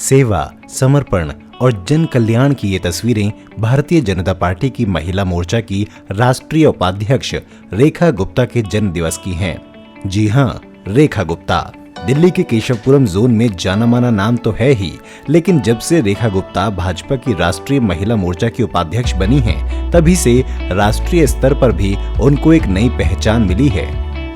सेवा, समर्पण और जन कल्याण की ये तस्वीरें भारतीय जनता पार्टी की महिला मोर्चा की राष्ट्रीय उपाध्यक्ष रेखा गुप्ता के जन्म दिवस की हैं। जी हां, रेखा गुप्ता दिल्ली के केशवपुरम जोन में जाना माना नाम तो है ही, लेकिन जब से रेखा गुप्ता भाजपा की राष्ट्रीय महिला मोर्चा की उपाध्यक्ष बनी हैं, तभी से राष्ट्रीय स्तर पर भी उनको एक नई पहचान मिली है।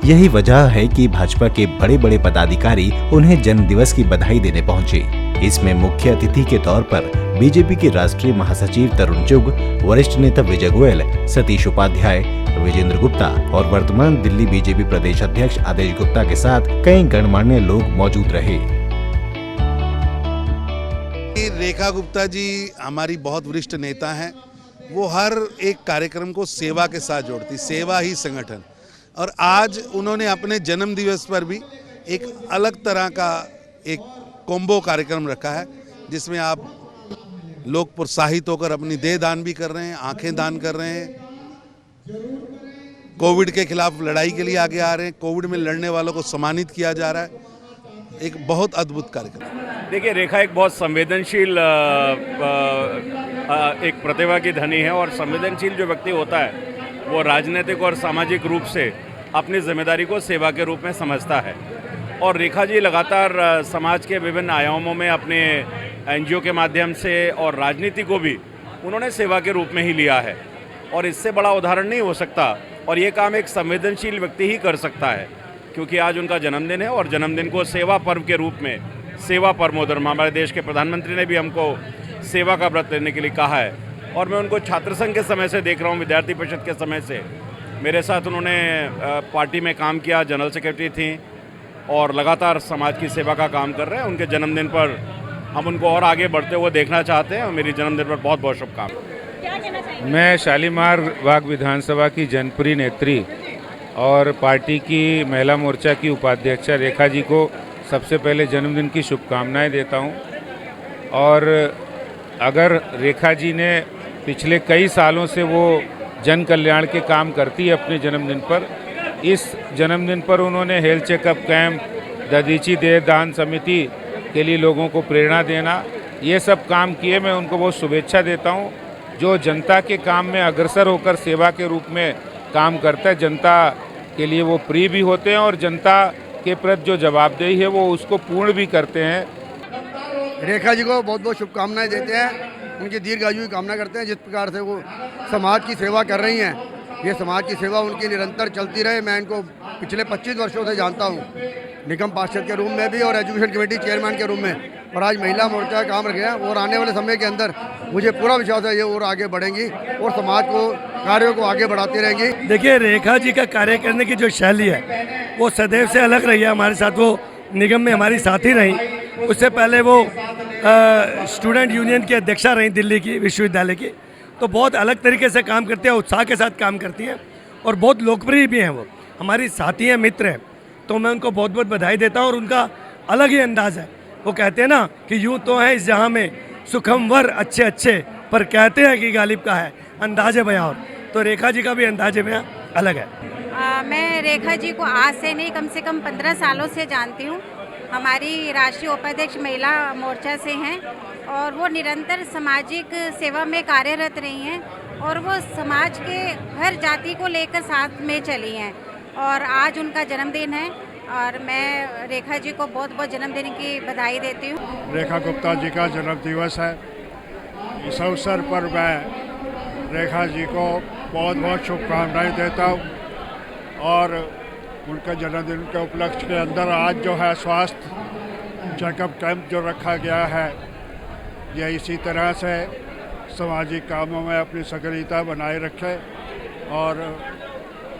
यही वजह है कि भाजपा के बड़े बड़े पदाधिकारी उन्हें जन्म दिवस की बधाई देने पहुंचे। इसमें मुख्य अतिथि के तौर पर बीजेपी के राष्ट्रीय महासचिव तरुण चुग, वरिष्ठ नेता विजय गोयल, सतीश उपाध्याय, विजेंद्र गुप्ता और वर्तमान दिल्ली बीजेपी प्रदेश अध्यक्ष आदेश गुप्ता के साथ कई गणमान्य लोग मौजूद रहे। रेखा गुप्ता जी हमारी बहुत वरिष्ठ नेता हैं। वो हर एक कार्यक्रम को सेवा के साथ जोड़ती, सेवा ही संगठन। और आज उन्होंने अपने जन्म दिवस पर भी एक अलग तरह का एक कॉम्बो कार्यक्रम रखा है, जिसमें आप लोग प्रोत्साहित होकर अपनी देह दान भी कर रहे हैं, आंखें दान कर रहे हैं, कोविड के खिलाफ लड़ाई के लिए आगे आ रहे हैं, कोविड में लड़ने वालों को सम्मानित किया जा रहा है। एक बहुत अद्भुत कार्यक्रम। देखिए, रेखा एक बहुत संवेदनशील एक प्रतिभा की धनी है, और संवेदनशील जो व्यक्ति होता है वो राजनीतिक और सामाजिक रूप से अपनी जिम्मेदारी को सेवा के रूप में समझता है। और रेखा जी लगातार समाज के विभिन्न आयामों में अपने एनजीओ के माध्यम से और राजनीति को भी उन्होंने सेवा के रूप में ही लिया है, और इससे बड़ा उदाहरण नहीं हो सकता। और ये काम एक संवेदनशील व्यक्ति ही कर सकता है, क्योंकि आज उनका जन्मदिन है और जन्मदिन को सेवा पर्व के रूप में, सेवा परमोधर्म, हमारे देश के प्रधानमंत्री ने भी हमको सेवा का व्रत लेने के लिए कहा है। और मैं उनको छात्र संघ के समय से देख रहा हूँ, विद्यार्थी परिषद के समय से मेरे साथ उन्होंने पार्टी में काम किया, जनरल सेक्रेटरी थी, और लगातार समाज की सेवा का काम कर रहे हैं। उनके जन्मदिन पर हम उनको और आगे बढ़ते हुए देखना चाहते हैं, और मेरी जन्मदिन पर बहुत बहुत शुभकामनाएं। मैं शालीमार बाग विधानसभा की जनप्रिय नेत्री और पार्टी की महिला मोर्चा की उपाध्यक्षा रेखा जी को सबसे पहले जन्मदिन की शुभकामनाएं देता हूं। और अगर रेखा जी ने पिछले कई सालों से वो जन कल्याण के काम करती है अपने जन्मदिन पर, इस जन्मदिन पर उन्होंने हेल्थ चेकअप कैंप, ददीची देह दान समिति के लिए लोगों को प्रेरणा देना, ये सब काम किए। मैं उनको बहुत शुभेच्छा देता हूँ। जो जनता के काम में अग्रसर होकर सेवा के रूप में काम करता है, जनता के लिए वो प्रिय भी होते हैं, और जनता के प्रति जो जवाबदेही है वो उसको पूर्ण भी करते हैं। रेखा जी को बहुत बहुत शुभकामनाएं देते हैं, उनकी दीर्घायु की कामना करते हैं। जिस प्रकार से वो समाज की सेवा कर रही हैं, ये समाज की सेवा उनकी निरंतर चलती रहे। मैं इनको पिछले 25 वर्षों से जानता हूँ, निगम पार्षद के रूप में भी और एजुकेशन कमेटी चेयरमैन के रूप में, और आज महिला मोर्चा का काम रखे हैं। और आने वाले समय के अंदर मुझे पूरा विश्वास है ये और आगे बढ़ेंगी और समाज को कार्यों को आगे बढ़ाती रहेंगी। देखिए, रेखा जी का कार्य करने की जो शैली है वो सदैव से अलग रही है। हमारे साथ वो निगम में हमारी साथी रही, उससे पहले वो स्टूडेंट यूनियन की अध्यक्षा रही दिल्ली की विश्वविद्यालय की। तो बहुत अलग तरीके से काम करती है, उत्साह के साथ काम करती हैं, और बहुत लोकप्रिय भी हैं। वो हमारी साथी हैं, मित्र हैं, तो मैं उनको बहुत बहुत बधाई देता हूँ। और उनका अलग ही अंदाज़ है। वो कहते हैं ना कि यूँ तो है इस जहाँ में सुखमवर अच्छे अच्छे, पर कहते हैं कि गालिब का है अंदाज़े बयां। और तो रेखा जी का भी अंदाज़े बयां अलग है। मैं रेखा जी को आज से नहीं, कम से कम 15 सालों से जानती हूँ। हमारी राष्ट्रीय उपाध्यक्ष महिला मोर्चा से हैं, और वो निरंतर सामाजिक सेवा में कार्यरत रही हैं, और वो समाज के हर जाति को लेकर साथ में चली हैं। और आज उनका जन्मदिन है, और मैं रेखा जी को बहुत बहुत जन्मदिन की बधाई देती हूँ। रेखा गुप्ता जी का जन्म दिवस है। इस अवसर पर मैं रेखा जी को बहुत बहुत शुभकामनाएं देता हूँ, और उनका जन्मदिन के उपलक्ष्य के अंदर आज जो है स्वास्थ्य चेकअप कैंप जो रखा गया है, यह इसी तरह से सामाजिक कामों में अपनी सक्रियता बनाए रखें और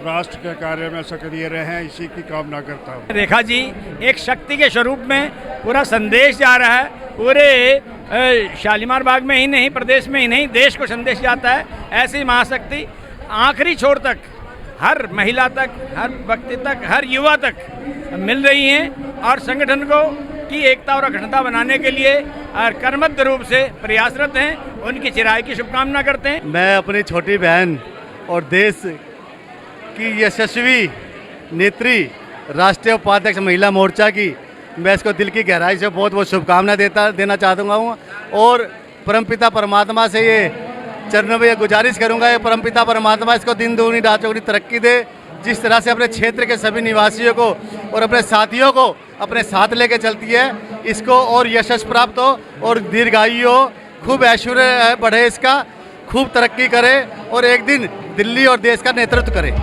राष्ट्र के कार्य में सक्रिय रहें, इसी की कामना करता हूँ। रेखा जी एक शक्ति के स्वरूप में पूरा संदेश जा रहा है, पूरे शालीमार बाग में ही नहीं, प्रदेश में ही नहीं, देश को संदेश जाता है। ऐसी महाशक्ति आखिरी छोर तक, हर महिला तक, हर व्यक्ति तक, हर युवा तक मिल रही हैं और संगठन को की एकता और अखंडता बनाने के लिए कर्मबद्ध रूप से प्रयासरत हैं। उनकी चिराई की शुभकामना करते हैं। मैं अपनी छोटी बहन और देश की यशस्वी नेत्री राष्ट्रीय उपाध्यक्ष महिला मोर्चा की मैं इसको दिल की गहराई से बहुत बहुत शुभकामना देना चाहूँगा हूँ और परमपिता परमात्मा से ये चरणों में ये गुजारिश करूँगा, ये परमपिता परमात्मा इसको दिन दूनी रात चौगुनी तरक्की दे। जिस तरह से अपने क्षेत्र के सभी निवासियों को और अपने साथियों को अपने साथ लेके चलती है, इसको और यशस्वी प्राप्त हो और दीर्घायु हो, खूब ऐश्वर्य बढ़े, इसका खूब तरक्की करे और एक दिन दिल्ली और देश का नेतृत्व करे।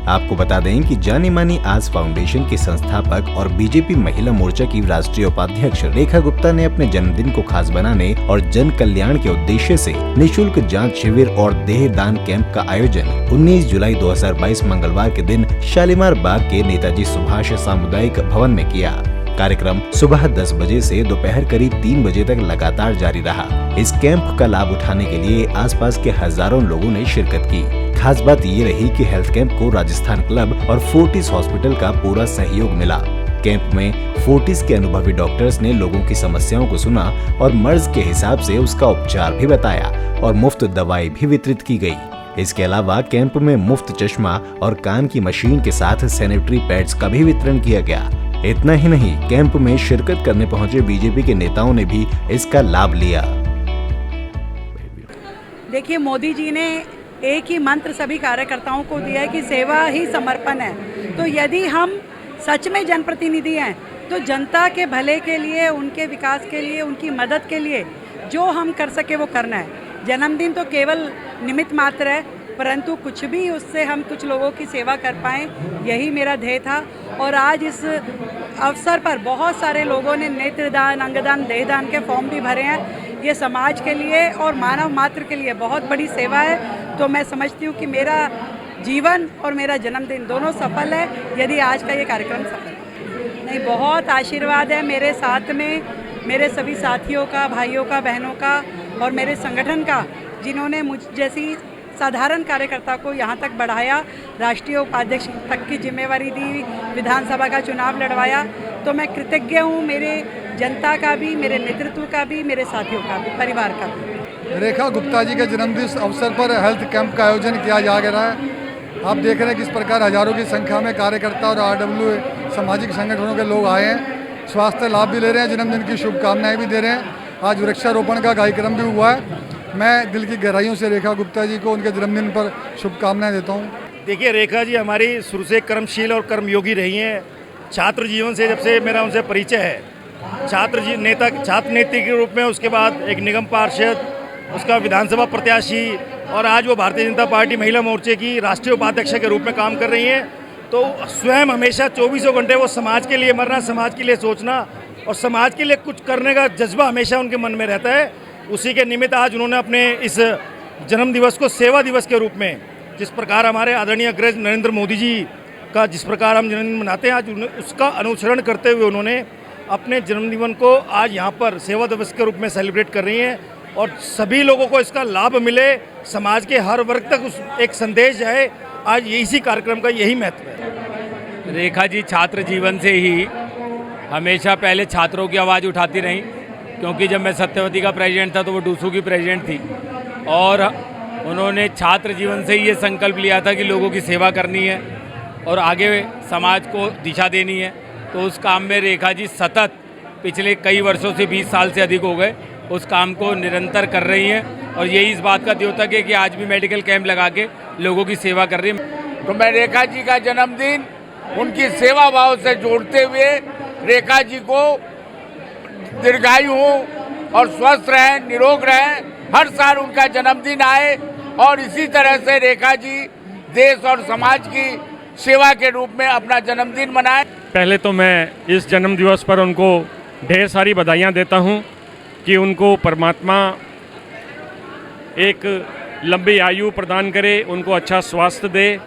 आपको बता दें कि जानी मानी आज फाउंडेशन के संस्थापक और बीजेपी महिला मोर्चा की राष्ट्रीय उपाध्यक्ष रेखा गुप्ता ने अपने जन्मदिन को खास बनाने और जन कल्याण के उद्देश्य से निशुल्क जांच शिविर और देह दान कैंप का आयोजन 19 जुलाई 2022 मंगलवार के दिन शालीमार बाग के नेताजी सुभाष सामुदायिक भवन में किया। कार्यक्रम सुबह 10 बजे से दोपहर करीब 3 बजे तक लगातार जारी रहा। इस कैंप का लाभ उठाने के लिए आसपास के हजारों लोगों ने शिरकत की। खास बात ये रही कि हेल्थ कैंप को राजस्थान क्लब और फोर्टिस हॉस्पिटल का पूरा सहयोग मिला। कैंप में फोर्टिस के अनुभवी डॉक्टर्स ने लोगों की समस्याओं को सुना और मर्ज के हिसाब से उसका उपचार भी बताया और मुफ्त दवाई भी वितरित की गई। इसके अलावा कैंप में मुफ्त चश्मा और कान की मशीन के साथ सैनिटरी पैड्स का भी वितरण किया गया। इतना ही नहीं, कैंप में शिरकत करने पहुंचे बीजेपी के नेताओं ने भी इसका लाभ लिया। देखिए, मोदी जी ने एक ही मंत्र सभी कार्यकर्ताओं को दिया है कि सेवा ही समर्पण है। तो यदि हम सच में जनप्रतिनिधि हैं तो जनता के भले के लिए, उनके विकास के लिए, उनकी मदद के लिए जो हम कर सके वो करना है। जन्मदिन तो केवल निमित्त मात्र है, परंतु कुछ भी उससे हम कुछ लोगों की सेवा कर पाएँ, यही मेरा ध्येय था। और आज इस अवसर पर बहुत सारे लोगों ने नेत्रदान, अंगदान, देहदान के फॉर्म भी भरे हैं। ये समाज के लिए और मानव मात्र के लिए बहुत बड़ी सेवा है। तो मैं समझती हूँ कि मेरा जीवन और मेरा जन्मदिन दोनों सफल है यदि आज का ये कार्यक्रम सफल है। नहीं, बहुत आशीर्वाद है मेरे साथ में, मेरे सभी साथियों का, भाइयों का, बहनों का और मेरे संगठन का, जिन्होंने मुझ जैसी साधारण कार्यकर्ता को यहाँ तक बढ़ाया, राष्ट्रीय उपाध्यक्ष तक की जिम्मेवारी दी, विधानसभा का चुनाव लड़वाया। तो मैं कृतज्ञ हूँ मेरे जनता का भी, मेरे नेतृत्व का भी, मेरे साथियों का भी, परिवार का भी। रेखा गुप्ता जी के जन्मदिन अवसर पर हेल्थ कैंप का आयोजन किया जा रहा है। आप देख रहे हैं किस प्रकार हजारों की संख्या में कार्यकर्ता और RW सामाजिक संगठनों के लोग आए हैं, स्वास्थ्य लाभ भी ले रहे हैं, जन्मदिन की शुभकामनाएं भी दे रहे हैं। आज वृक्षारोपण का कार्यक्रम भी हुआ है। मैं दिल की गहराइयों से रेखा गुप्ता जी को उनके जन्मदिन पर शुभकामनाएं देता हूं। देखिए, रेखा जी हमारी शुरू से कर्मशील और कर्मयोगी रही हैं। छात्र जीवन से जब से मेरा उनसे परिचय है, छात्र नेत्री के रूप में, उसके बाद एक निगम पार्षद, उसका विधानसभा प्रत्याशी और आज वो भारतीय जनता पार्टी महिला मोर्चे की राष्ट्रीय उपाध्यक्ष के रूप में काम कर रही हैं। तो स्वयं हमेशा 24 घंटे वो समाज के लिए मरना, समाज के लिए सोचना और समाज के लिए कुछ करने का जज्बा हमेशा उनके मन में रहता है। उसी के निमित्त आज उन्होंने अपने इस जन्म दिवस को सेवा दिवस के रूप में, जिस प्रकार हमारे आदरणीय अग्रज नरेंद्र मोदी जी का जिस प्रकार हम जन्मदिन मनाते हैं, आज उसका अनुसरण करते हुए उन्होंने अपने जन्मदिन को आज यहाँ पर सेवा दिवस के रूप में सेलिब्रेट कर रही हैं और सभी लोगों को इसका लाभ मिले, समाज के हर वर्ग तक उस एक संदेश जाए। आज इसी कार्यक्रम का यही महत्व है। रेखा जी छात्र जीवन से ही हमेशा पहले छात्रों की आवाज़ उठाती रहीं, क्योंकि जब मैं सत्यवती का प्रेसिडेंट था तो वो डूसू की प्रेसिडेंट थी और उन्होंने छात्र जीवन से ही ये संकल्प लिया था कि लोगों की सेवा करनी है और आगे समाज को दिशा देनी है। तो उस काम में रेखा जी सतत पिछले कई वर्षों से 20 साल से अधिक हो गए उस काम को निरंतर कर रही हैं और यही इस बात का द्योतक है कि आज भी मेडिकल कैंप लगा के लोगों की सेवा कर रही है। तो मैं रेखा जी का जन्मदिन उनकी सेवा भाव से जोड़ते हुए रेखा जी को दीर्घायु हो और स्वस्थ रहें, निरोग रहें, हर साल उनका जन्मदिन आए और इसी तरह से रेखा जी देश और समाज की सेवा के रूप में अपना जन्मदिन मनाएं। पहले तो मैं इस जन्म दिवस पर उनको ढेर सारी बधाइयाँ देता हूँ कि उनको परमात्मा एक लंबी आयु प्रदान करे, उनको अच्छा स्वास्थ्य दे,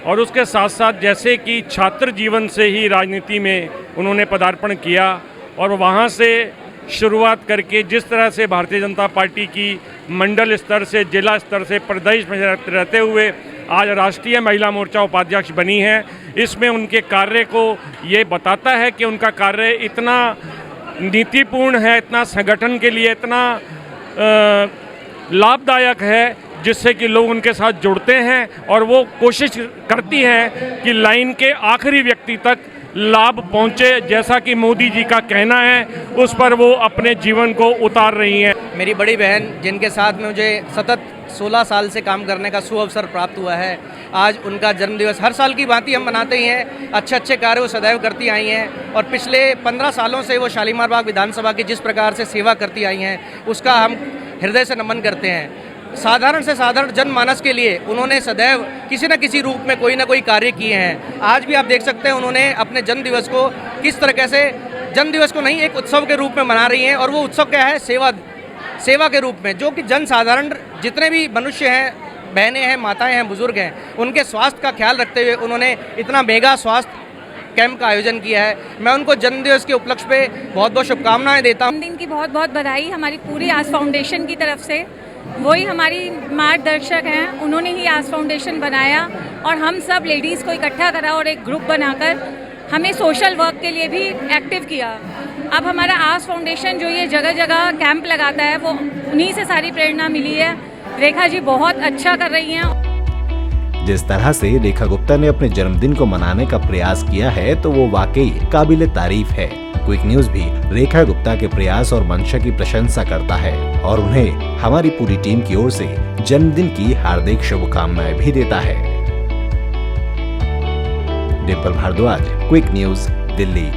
और उसके साथ साथ जैसे कि छात्र जीवन से ही राजनीति में उन्होंने पदार्पण किया और वहाँ से शुरुआत करके जिस तरह से भारतीय जनता पार्टी की मंडल स्तर से, जिला स्तर से, प्रदेश में रहते हुए आज राष्ट्रीय महिला मोर्चा उपाध्यक्ष बनी है, इसमें उनके कार्य को ये बताता है कि उनका कार्य इतना नीतिपूर्ण है, इतना संगठन के लिए इतना लाभदायक है, जिससे कि लोग उनके साथ जुड़ते हैं और वो कोशिश करती हैं कि लाइन के आखिरी व्यक्ति तक लाभ पहुंचे, जैसा कि मोदी जी का कहना है, उस पर वो अपने जीवन को उतार रही हैं। मेरी बड़ी बहन, जिनके साथ में मुझे सतत 16 साल से काम करने का सुअवसर प्राप्त हुआ है, आज उनका जन्मदिवस हर साल की भांति हम मनाते ही हैं। अच्छे अच्छे कार्य वो सदैव करती आई हैं और पिछले 15 सालों से वो शालीमार बाग विधानसभा की जिस प्रकार से सेवा करती आई हैं, उसका हम हृदय से नमन करते हैं। साधारण से साधारण जनमानस के लिए उन्होंने सदैव किसी न किसी रूप में कोई ना कोई कार्य किए हैं। आज भी आप देख सकते हैं उन्होंने अपने जन्मदिवस को किस तरीके से, जन्मदिवस को नहीं एक उत्सव के रूप में मना रही हैं, और वो उत्सव क्या है, सेवा के रूप में, जो कि जन साधारण जितने भी मनुष्य हैं, बहनें हैं, माताएं हैं, बुजुर्ग हैं, उनके स्वास्थ्य का ख्याल रखते हुए उन्होंने इतना मेगा स्वास्थ्य कैंप का आयोजन किया है। मैं उनको जन्मदिवस के उपलक्ष्य पे बहुत बहुत शुभकामनाएं देता हूँ। जन्मदिन की बहुत बहुत बधाई हमारी पूरी आस फाउंडेशन की तरफ से। वही हमारी मार्गदर्शक हैं, उन्होंने ही आस फाउंडेशन बनाया और हम सब लेडीज़ को इकट्ठा करा और एक ग्रुप बनाकर हमें सोशल वर्क के लिए भी एक्टिव किया। अब हमारा आस फाउंडेशन जो ये जगह जगह कैंप लगाता है, वो उन्हीं से सारी प्रेरणा मिली है। रेखा जी बहुत अच्छा कर रही हैं। जिस तरह से रेखा गुप्ता ने अपने जन्मदिन को मनाने का प्रयास किया है, तो वो वाकई काबिले तारीफ है। क्विक न्यूज भी रेखा गुप्ता के प्रयास और मंशा की प्रशंसा करता है और उन्हें हमारी पूरी टीम की ओर से जन्मदिन की हार्दिक शुभकामनाएं भी देता है। Dimple Bhardwaj, quick news, Delhi.